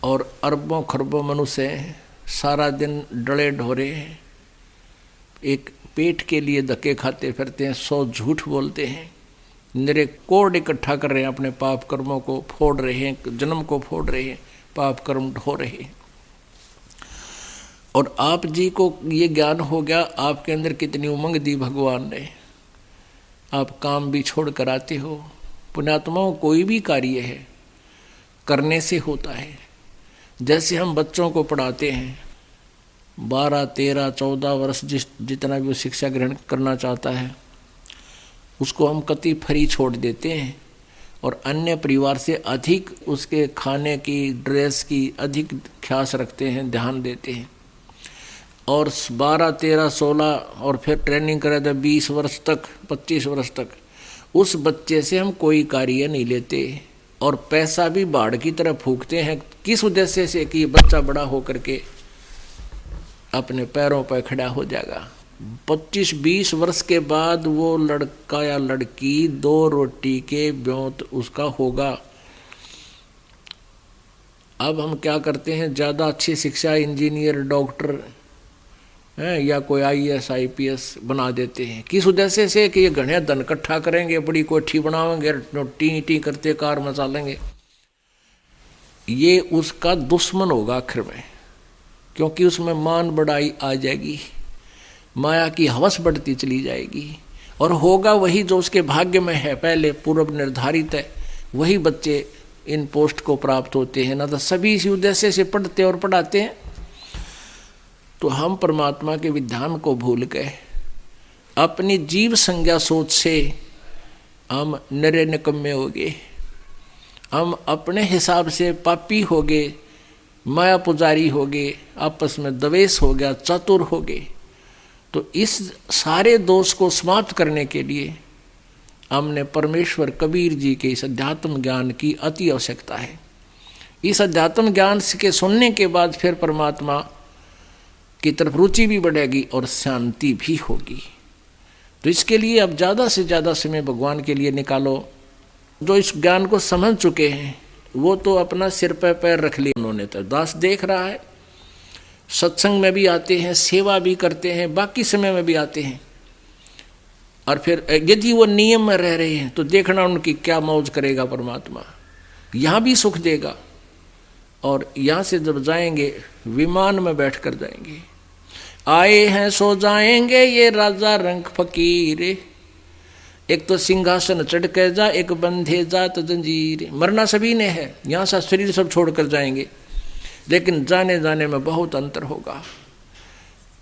और अरबों खरबों मनुष्य सारा दिन डले ढोरे एक पेट के लिए धक्के खाते फिरते हैं, 100 झूठ बोलते हैं, निरे कोड इकट्ठा कर रहे हैं, अपने पाप कर्मों को फोड़ रहे हैं, जन्म को फोड़ रहे हैं, पाप कर्म ढो रहे हैं। और आप जी को ये ज्ञान हो गया, आपके अंदर कितनी उमंग दी भगवान ने, आप काम भी छोड़ कर आते हो। पुण्यात्माओं, कोई भी कार्य है करने से होता है। जैसे हम बच्चों को पढ़ाते हैं, 12, 13, 14 वर्ष जितना भी वो शिक्षा ग्रहण करना चाहता है, उसको हम कति फ्री छोड़ देते हैं और अन्य परिवार से अधिक उसके खाने की, ड्रेस की अधिक ख्यास रखते हैं, ध्यान देते हैं। और 12, 13, 16 और फिर ट्रेनिंग करा था 20 वर्ष तक, 25 वर्ष तक, उस बच्चे से हम कोई कार्य नहीं लेते और पैसा भी बाढ़ की तरह फूकते हैं। किस उद्देश्य से कि बच्चा बड़ा होकर के अपने पैरों पर खड़ा हो जाएगा। 25-20 वर्ष के बाद वो लड़का या लड़की 2 रोटी के ब्योंत उसका होगा। अब हम क्या करते हैं, ज़्यादा अच्छी शिक्षा, इंजीनियर, डॉक्टर हैं या कोई IAS IPS बना देते हैं। किस उद्देश्य से कि ये घने धन इकट्ठा करेंगे, बड़ी कोठी बनावेंगे, टी टी करते कार मचा लेंगे। ये उसका दुश्मन होगा आखिर में, क्योंकि उसमें मान बढ़ाई आ जाएगी, माया की हवस बढ़ती चली जाएगी और होगा वही जो उसके भाग्य में है, पहले पूर्व निर्धारित है, वही बच्चे इन पोस्ट को प्राप्त होते हैं। ना तो सभी इसी उद्देश्य से पढ़ते और पढ़ाते हैं। तो हम परमात्मा के विधान को भूल गए, अपनी जीव संज्ञा सोच से हम नरे निकम्मे हो गए, हम अपने हिसाब से पापी हो गए, माया पुजारी हो गए, आपस में द्वेष हो गया, चतुर हो गए। तो इस सारे दोष को समाप्त करने के लिए हमने परमेश्वर कबीर जी के इस अध्यात्म ज्ञान की अति आवश्यकता है। इस अध्यात्म ज्ञान के सुनने के बाद फिर परमात्मा की तरफ रुचि भी बढ़ेगी और शांति भी होगी। तो इसके लिए अब ज़्यादा से ज़्यादा समय भगवान के लिए निकालो। जो इस ज्ञान को समझ चुके हैं वो तो अपना सिर पर पैर रख लिया उन्होंने, तो दास देख रहा है, सत्संग में भी आते हैं, सेवा भी करते हैं, बाकी समय में भी आते हैं। और फिर यदि वो नियम में रह रहे हैं तो देखना उनकी क्या मौज करेगा परमात्मा, यहाँ भी सुख देगा। और यहाँ से जब जाएंगे विमान में बैठ कर जाएंगे, आए हैं सो जाएंगे ये राजा रंग फकीर, एक तो सिंहासन चढ़ के जा, एक बंधे जात जंजीर। मरना सभी ने है, यहाँ से शरीर सब छोड़कर जाएंगे, लेकिन जाने जाने में बहुत अंतर होगा।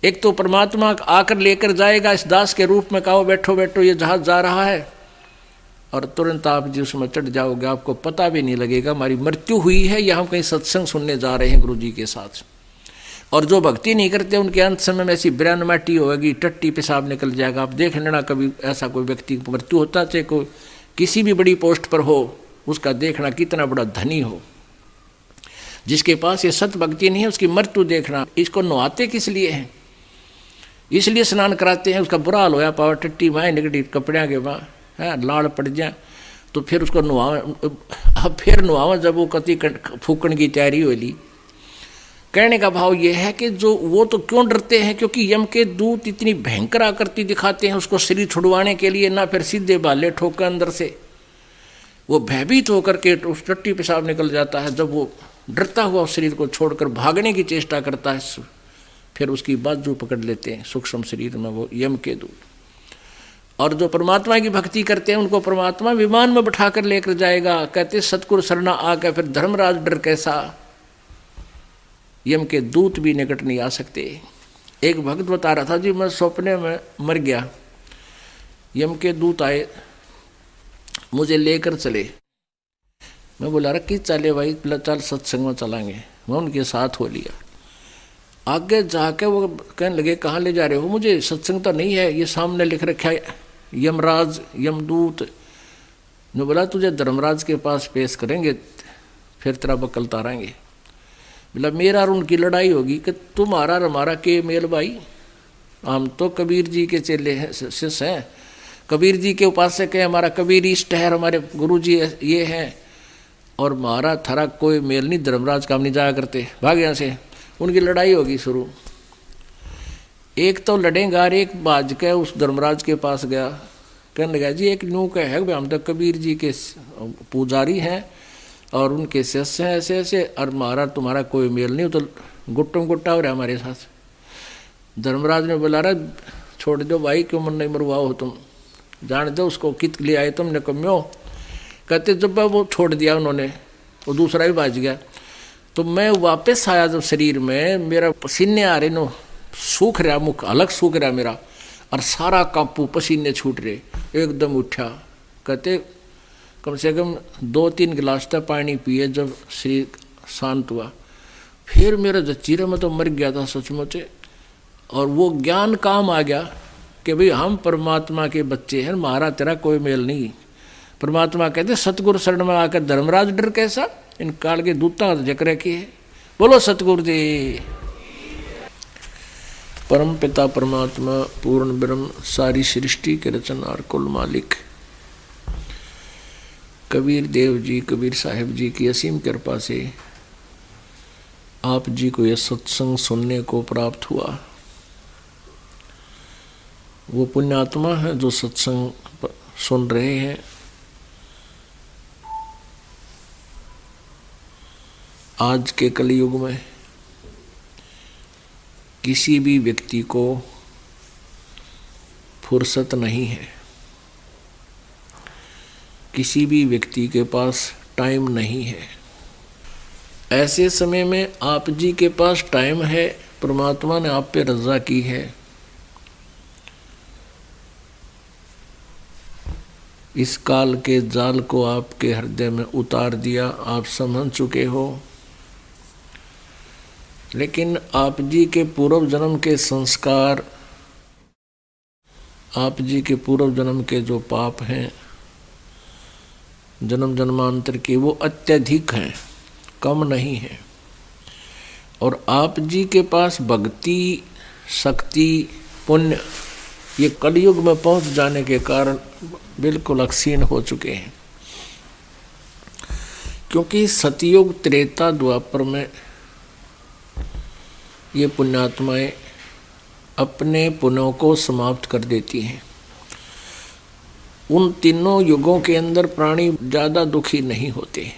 एक तो परमात्मा आकर लेकर जाएगा इस दास के रूप में, कहो बैठो बैठो ये जहाज जा रहा है, और तुरंत आप जी उसमें चढ़ जाओगे, आपको पता भी नहीं लगेगा हमारी मृत्यु हुई है या हम कहीं सत्संग सुनने जा रहे हैं गुरु जी के साथ। और जो भक्ति नहीं करते उनके अंत समय में ऐसी ब्रैन माटी होगी, टट्टी पेशाब निकल जाएगा। आप देख लेना कभी ऐसा कोई व्यक्ति की मृत्यु होता, चाहे कोई किसी भी बड़ी पोस्ट पर हो, उसका देखना कितना बड़ा धनी हो, जिसके पास ये सत भक्ति नहीं है उसकी मृत्यु देखना। इसको नहाते किस लिए हैं, इसलिए स्नान कराते हैं, उसका बुरा हाल होया पावर टट्टी माए निकटी कपड़िया के वहाँ है लाड़ पड़ जाए, तो फिर उसको नुआवा, अब फिर नुआवा जब वो कति फूकण की तैयारी हो ली। कहने का भाव ये है कि जो वो तो क्यों डरते हैं, क्योंकि यम के दूत इतनी भयंकर आकृति दिखाते हैं उसको शरीर छुड़वाने के लिए, ना फिर सीधे बाले ठोकर अंदर से वो भयभीत होकर के उस टट्टी पेशाब निकल जाता है। जब वो डरता हुआ उस शरीर को छोड़कर भागने की चेष्टा करता है, फिर उसकी बाजू पकड़ लेते हैं सूक्ष्म शरीर में वो यम के दूत। और जो परमात्मा की भक्ति करते हैं उनको परमात्मा विमान में बैठाकर लेकर जाएगा। कहते सतगुरु शरणा आकर फिर धर्मराज डर कैसा, यम के दूत भी निकट नहीं आ सकते। एक भक्त बता रहा था जी, मैं सपने में मर गया, यम के दूत आए मुझे लेकर चले। मैं बोला रखी चले भाई, चल सत्संग में चलाएंगे। मैं उनके साथ हो लिया। आगे जाके वो कहने लगे कहाँ ले जा रहे हो, मुझे सत्संग तो नहीं है, ये सामने लिख रखा है यमराज यमदूत। ने बोला तुझे धर्मराज के पास पेश करेंगे, फिर तेरा बकल तारेंगे। बोला मेरा और उनकी लड़ाई होगी कि तुम्हारा और हमारा के मेल भाई, हम तो कबीर जी के चेले हैं, शिष्य हैं, कबीर जी के उपासक हैं, हमारा कबीर इष्ट है, हमारे गुरु जी ये हैं, और मारा थारा कोई मेल नहीं, धर्मराज काम नहीं जाया करते, भाग यहाँ से। उनकी लड़ाई होगी शुरू। एक तो लड़ेगा, एक बाज के उस धर्मराज के पास गया, कहने लगा जी एक न्यू का है, हम तो कबीर जी के पुजारी हैं और उनके शिष्य हैं ऐसे ऐसे, और मारा तुम्हारा कोई मेल नहीं, तो गुट्टम गुट्टा हो रहा है हमारे साथ। धर्मराज ने बोला रहा छोड़ दो भाई, क्यों मन नहीं मरवाओ तुम, जान दो उसको, कित लिए आए तुमने कम्यो। कहते जब वो छोड़ दिया उन्होंने, वो दूसरा भी बाज गया। तो मैं वापस आया जब शरीर में, मेरा पसीने आ रहे नो, सूख रहा मुख, अलग सूख रहा मेरा, और सारा कांपू, पसीने छूट रहे, एकदम उठा। कहते कम से कम 2-3 गिलास तक पानी पिए, जब शरीर शांत हुआ, फिर मेरा जचीरे में तो मर गया था सचमुच। और वो ज्ञान काम आ गया कि भाई हम परमात्मा के बच्चे हैं, हमारा तेरा कोई मेल नहीं। परमात्मा कहते सतगुरु शरण में आकर धर्मराज डर कैसा, इन काल के दूता जकरे की है। बोलो सतगुरुदेव। परम पिता परमात्मा पूर्ण ब्रह्म सारी सृष्टि के रचनहार कुल मालिक कबीर देव जी, कबीर साहिब जी की असीम कृपा से आप जी को यह सत्संग सुनने को प्राप्त हुआ। वो पुण्यात्मा है जो सत्संग सुन रहे हैं। आज के कलयुग में किसी भी व्यक्ति को फुर्सत नहीं है, किसी भी व्यक्ति के पास टाइम नहीं है। ऐसे समय में आप जी के पास टाइम है, परमात्मा ने आप पे रज़ा की है। इस काल के जाल को आपके हृदय में उतार दिया, आप समझ चुके हो। लेकिन आप जी के पूर्व जन्म के संस्कार, आप जी के पूर्व जन्म के जो पाप हैं, जन्म जन्मांतर के, वो अत्यधिक हैं, कम नहीं है। और आप जी के पास भक्ति, शक्ति, पुण्य, ये कलयुग में पहुंच जाने के कारण बिल्कुल अक्षीण हो चुके हैं। क्योंकि सतयुग, त्रेता, द्वापर में ये पुण्यात्माएं अपने पुण्यों को समाप्त कर देती हैं। उन तीनों युगों के अंदर प्राणी ज़्यादा दुखी नहीं होते।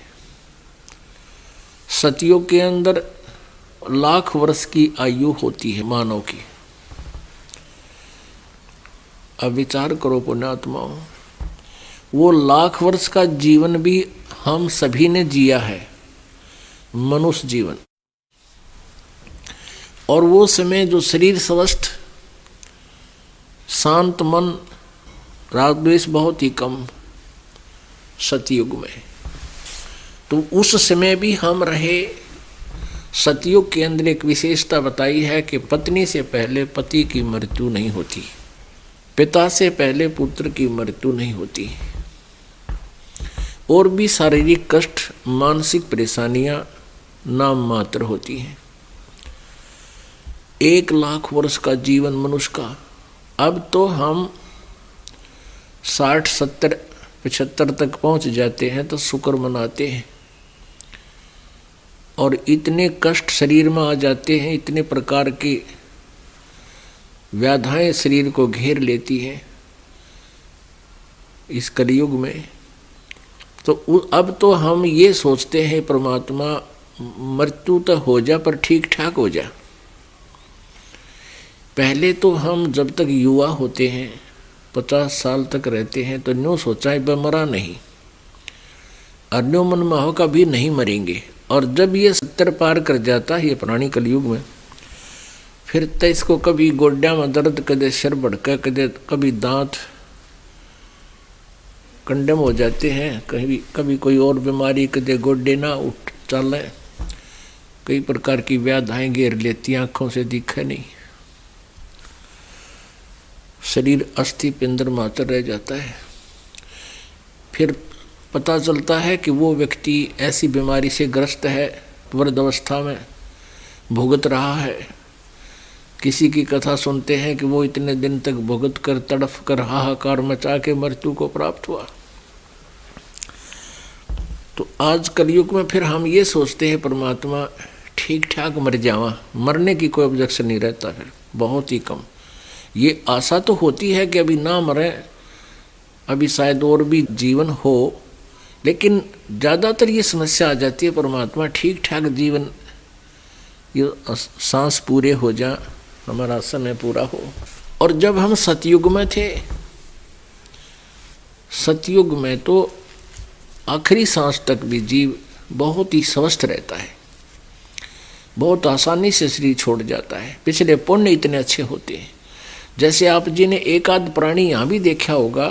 सतयुग के अंदर लाख वर्ष की आयु होती है मानव की। अब विचार करो पुण्यात्माओं, वो लाख वर्ष का जीवन भी हम सभी ने जिया है, मनुष्य जीवन। और वो समय जो शरीर स्वस्थ, शांत मन, राग द्वेष बहुत ही कम सतयुग में, तो उस समय भी हम रहे। सतयुग के अंदर एक विशेषता बताई है कि पत्नी से पहले पति की मृत्यु नहीं होती, पिता से पहले पुत्र की मृत्यु नहीं होती, और भी शारीरिक कष्ट, मानसिक परेशानियां नाम मात्र होती हैं। 1 लाख वर्ष का जीवन मनुष्य का, अब तो हम 60, 70, 75 तक पहुंच जाते हैं तो शुक्र मनाते हैं। और इतने कष्ट शरीर में आ जाते हैं, इतने प्रकार की व्याधाएं शरीर को घेर लेती हैं इस कलयुग में। तो अब तो हम ये सोचते हैं परमात्मा मृत्यु तो हो जा पर ठीक ठाक हो जा। पहले तो हम जब तक युवा होते हैं, 50 साल तक रहते हैं, तो न्यू सोचा है वह मरा नहीं, और न्यू मन में हो कभी नहीं मरेंगे। और जब ये 70 पार कर जाता है ये पुरानी कलयुग में, फिर तो इसको कभी गोड्या में दर्द, कदे सिर भड़का, कभी दांत कंडम हो जाते हैं, कभी कोई और बीमारी, कदे गोड्डे ना उठ चले, कई प्रकार की व्याधाएं घेर लेती, आंखों से दिखे नहीं, शरीर अस्थि पिंडर मात्र रह जाता है। फिर पता चलता है कि वो व्यक्ति ऐसी बीमारी से ग्रस्त है, वृद्ध अवस्था में भुगत रहा है। किसी की कथा सुनते हैं कि वो इतने दिन तक भुगत कर, तड़फ कर, हाहाकार मचा के मृत्यु को प्राप्त हुआ। तो आज कलयुग में फिर हम ये सोचते हैं परमात्मा ठीक ठाक मर जावा, मरने की कोई ऑब्जेक्शन नहीं रहता, फिर बहुत ही कम। ये आशा तो होती है कि अभी ना मरें, अभी शायद और भी जीवन हो, लेकिन ज़्यादातर ये समस्या आ जाती है परमात्मा ठीक ठाक जीवन, ये सांस पूरे हो जा, हमारा समय पूरा हो। और जब हम सतयुग में थे, सतयुग में तो आखिरी सांस तक भी जीव बहुत ही स्वस्थ रहता है, बहुत आसानी से शरीर छोड़ जाता है। पिछले पुण्य इतने अच्छे होते हैं। जैसे आप जी ने एक आध प्राणी यहाँ भी देखा होगा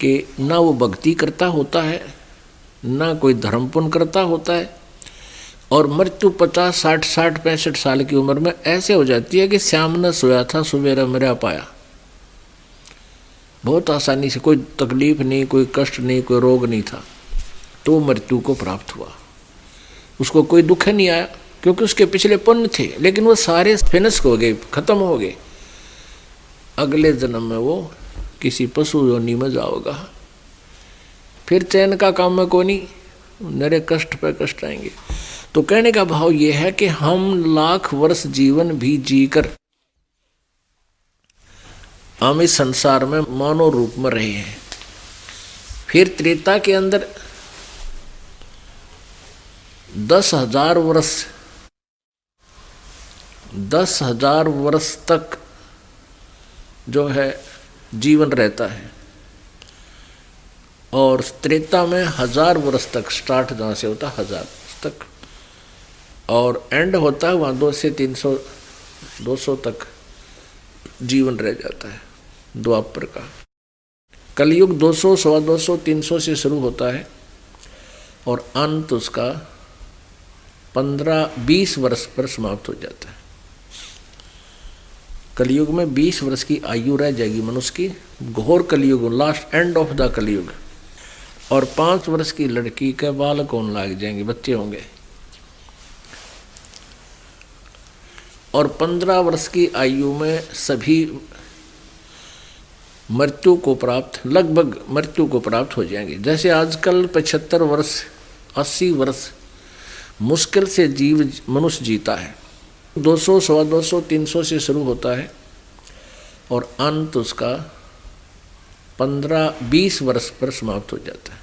कि ना वो भक्ति करता होता है, ना कोई धर्म पुण्य करता होता है, और मृत्यु 50, 60, 65 साल की उम्र में ऐसे हो जाती है कि श्याम न सोया था सवेरा मरा पाया। बहुत आसानी से, कोई तकलीफ नहीं, कोई कष्ट नहीं, कोई रोग नहीं था, तो मृत्यु को प्राप्त हुआ। उसको कोई दुख नहीं आया, क्योंकि उसके पिछले पुण्य थे, लेकिन वो सारे फिनिश हो गए, खत्म हो गए। अगले जन्म में वो किसी पशु योनि में जाओगा, फिर चैन का काम में को नहीं, नरे कष्ट पे कष्ट आएंगे। तो कहने का भाव ये है कि हम लाख वर्ष जीवन भी जीकर हम इस संसार में मानव रूप में रहे हैं। फिर त्रेता के अंदर 10,000 वर्ष, 10,000 वर्ष तक जो है जीवन रहता है, और त्रेता में 1000 वर्ष तक, स्टार्ट जहाँ से होता है 1000 तक, और एंड होता है वहाँ 200 से 300, 200 तक जीवन रह जाता है द्वापर का। कलयुग 200, 225, 300 से शुरू होता है, और अंत उसका 15-20 वर्ष पर समाप्त हो जाता है। कलयुग में 20 वर्ष की आयु रह जाएगी मनुष्य की, घोर कलयुग, लास्ट एंड ऑफ द कलयुग। और 5 वर्ष की लड़की के बाल कौन लाग जाएंगे, बच्चे होंगे। और 15 वर्ष की आयु में सभी मृत्यु को प्राप्त, लगभग मृत्यु को प्राप्त हो जाएंगे। जैसे आजकल 75 वर्ष, 80 वर्ष मुश्किल से जीव मनुष्य जीता है। 200, 225, 300 से शुरू होता है, और अंत उसका 15-20 वर्ष पर समाप्त हो जाता है।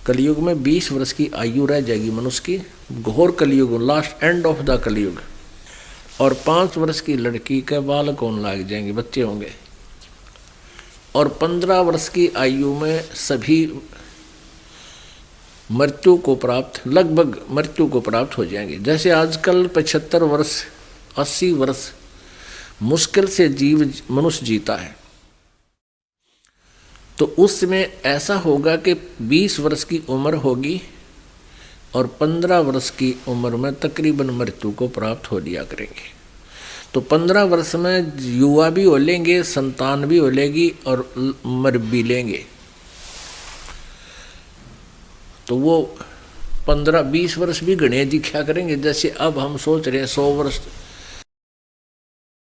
कलयुग में 20 वर्ष की आयु रह जाएगी मनुष्य की, घोर कलयुग, लास्ट एंड ऑफ द कलयुग। और 5 वर्ष की लड़की के बाल कौन लाग जाएंगे, बच्चे होंगे। और 15 वर्ष की आयु में सभी मृत्यु को प्राप्त, लगभग मृत्यु को प्राप्त हो जाएंगे। जैसे आजकल 75 वर्ष, 80 वर्ष मुश्किल से जीव मनुष्य जीता है, तो उसमें ऐसा होगा कि 20 वर्ष की उम्र होगी, और 15 वर्ष की उम्र में तकरीबन मृत्यु को प्राप्त हो लिया करेंगे। तो 15 वर्ष में युवा भी हो लेंगे, संतान भी हो लेगी, और मर भी लेंगे। तो वो 15-20 वर्ष भी गणे दिखा करेंगे। जैसे अब हम सोच रहे हैं 100 वर्ष